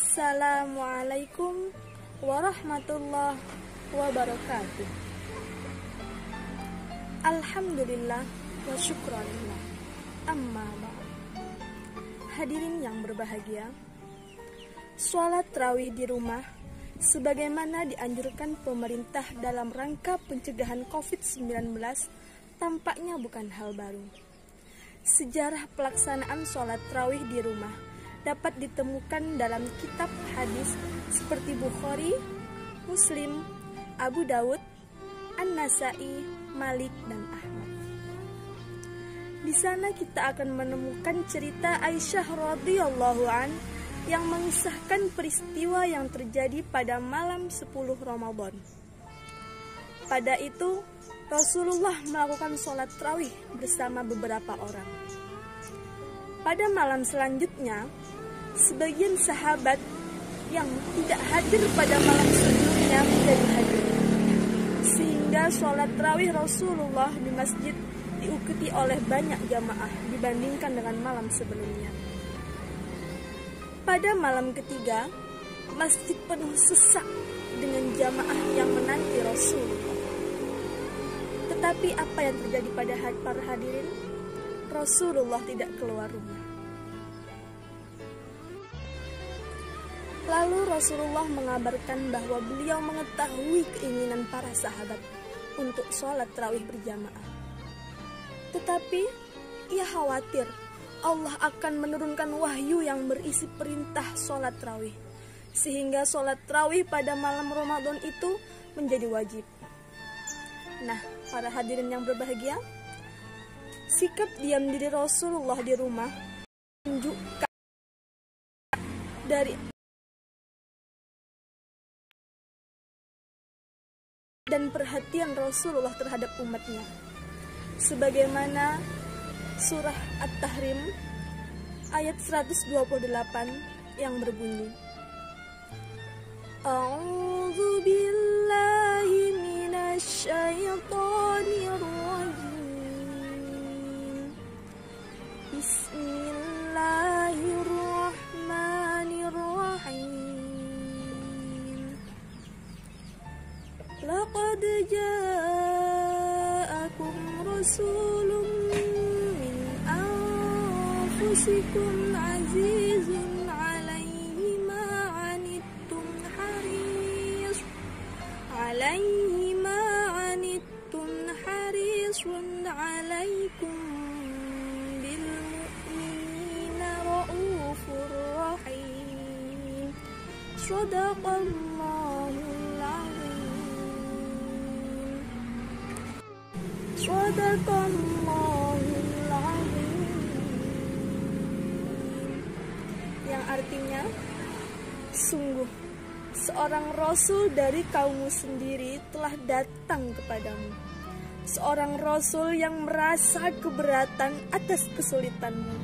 Assalamualaikum warahmatullahi wabarakatuh. Alhamdulillah wa syukranillah. Amma ba'd. Hadirin yang berbahagia, sholat tarawih di rumah sebagaimana dianjurkan pemerintah dalam rangka pencegahan COVID-19 tampaknya bukan hal baru. Sejarah pelaksanaan sholat tarawih di rumah dapat ditemukan dalam kitab hadis seperti Bukhari, Muslim, Abu Daud, An-Nasai, Malik, dan Ahmad. Di sana kita akan menemukan cerita Aisyah radhiyallahu an yang mengisahkan peristiwa yang terjadi pada malam 10 Ramadan. Pada itu, Rasulullah melakukan sholat tarawih bersama beberapa orang. Pada malam selanjutnya, sebagian sahabat yang tidak hadir pada malam sebelumnya menjadi hadir, sehingga sholat tarawih Rasulullah di masjid diikuti oleh banyak jamaah dibandingkan dengan malam sebelumnya. Pada malam ketiga, masjid penuh sesak dengan jamaah yang menanti Rasulullah. Tetapi apa yang terjadi pada para hadirin? Rasulullah tidak keluar rumah. Lalu Rasulullah mengabarkan bahwa beliau mengetahui keinginan para sahabat untuk sholat tarawih berjamaah. Tetapi ia khawatir Allah akan menurunkan wahyu yang berisi perintah sholat tarawih, sehingga sholat tarawih pada malam Ramadan itu menjadi wajib. Nah, para hadirin yang berbahagia, sikap diam diri Rasulullah di rumah menunjukkan dari dan perhatian Rasulullah terhadap umatnya, sebagaimana surah At-Tahrim ayat 128 yang berbunyi, A'udzu billahi minasy syaithanir rajim. Bismillahirrahmanirrahim. Laqad ja'akum rasulun min anfusikum azizun 'alaihi ma 'anittum harisun 'alaikum bil mu'minina raufur rahim. Shadaqallahul 'azim. Shadaqallahul 'azim. Yang artinya, sungguh seorang rasul dari kaummu sendiri telah datang kepadamu, seorang rasul yang merasa keberatan atas kesulitanmu,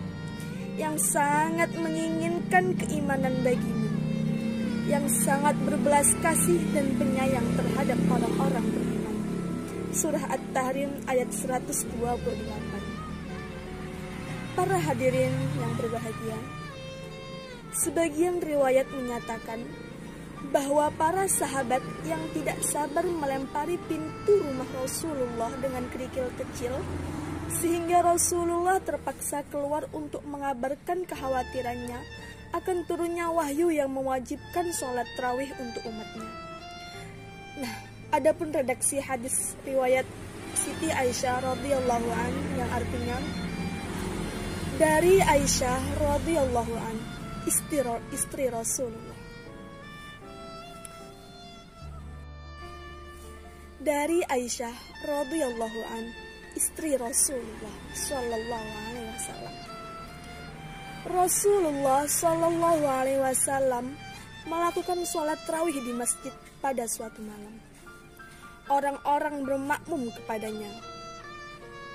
yang sangat menginginkan keimanan bagimu, yang sangat berbelas kasih dan penyayang terhadap orang-orang beriman. Surah At-Tahrim ayat 128. Para hadirin yang berbahagia, sebagian riwayat menyatakan bahwa para sahabat yang tidak sabar melempari pintu rumah Rasulullah dengan kerikil kecil, sehingga Rasulullah terpaksa keluar untuk mengabarkan kekhawatirannya akan turunnya wahyu yang mewajibkan sholat tarawih untuk umatnya. Nah, adapun redaksi hadis riwayat Siti Aisyah radhiyallahu an yang artinya dari Aisyah radhiyallahu an, istri Rasulullah. Dari Aisyah radhiyallahu an, istri Rasulullah sallallahu alaihi wasallam. Rasulullah sallallahu alaihi wasallam melakukan sholat tarawih di masjid pada suatu malam. Orang-orang bermakmum kepadanya.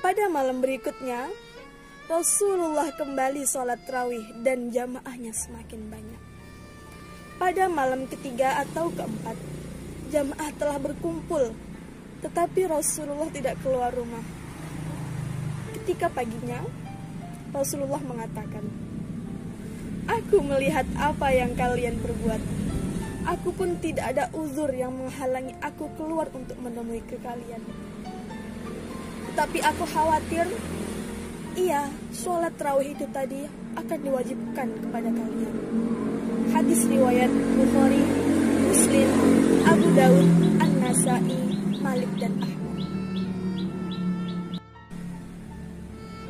Pada malam berikutnya, Rasulullah kembali sholat tarawih dan jamaahnya semakin banyak. Pada malam ketiga atau keempat, jamaah telah berkumpul, tetapi Rasulullah tidak keluar rumah. Ketika paginya, Rasulullah mengatakan, Aku melihat apa yang kalian perbuat. Aku pun tidak ada uzur yang menghalangi aku keluar untuk menemui ke kalian. Tapi aku khawatir, sholat tarawih itu tadi akan diwajibkan kepada kalian. Hadis riwayat Bukhari, Muslim, Abu Daud, An-Nasai, Malik dan Ahmad.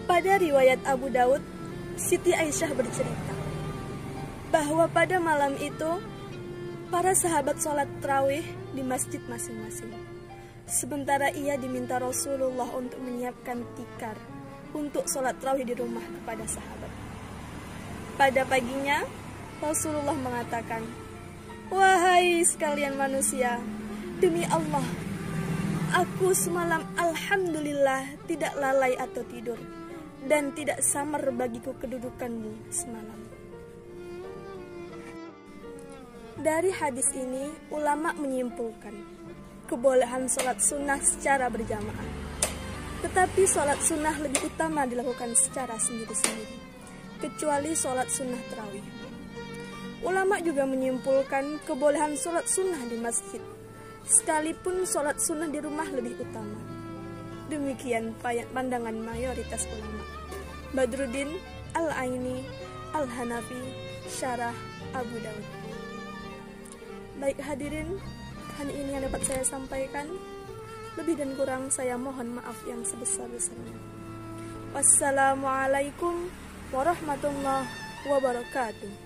Pada riwayat Abu Daud, Siti Aisyah bercerita bahwa pada malam itu para sahabat sholat tarawih di masjid masing-masing. Sementara ia diminta Rasulullah untuk menyiapkan tikar untuk sholat tarawih di rumah kepada sahabat. Pada paginya, Rasulullah mengatakan, "Wahai sekalian manusia, demi Allah, aku semalam alhamdulillah tidak lalai atau tidur, dan tidak samar bagiku kedudukanmu semalam." Dari hadis ini, ulama menyimpulkan kebolehan sholat sunnah secara berjamaah. Tetapi sholat sunnah lebih utama dilakukan secara sendiri-sendiri, kecuali sholat sunnah tarawih. Ulama juga menyimpulkan kebolehan sholat sunnah di masjid, sekalipun sholat sunnah di rumah lebih utama. Demikian pandangan mayoritas ulama. Badruddin Al-Aini Al-Hanafi, Syarah Abu Daud. Baik hadirin, hanya ini yang dapat saya sampaikan. Lebih dan kurang saya mohon maaf yang sebesar-besarnya. Wassalamualaikum warahmatullahi wabarakatuh.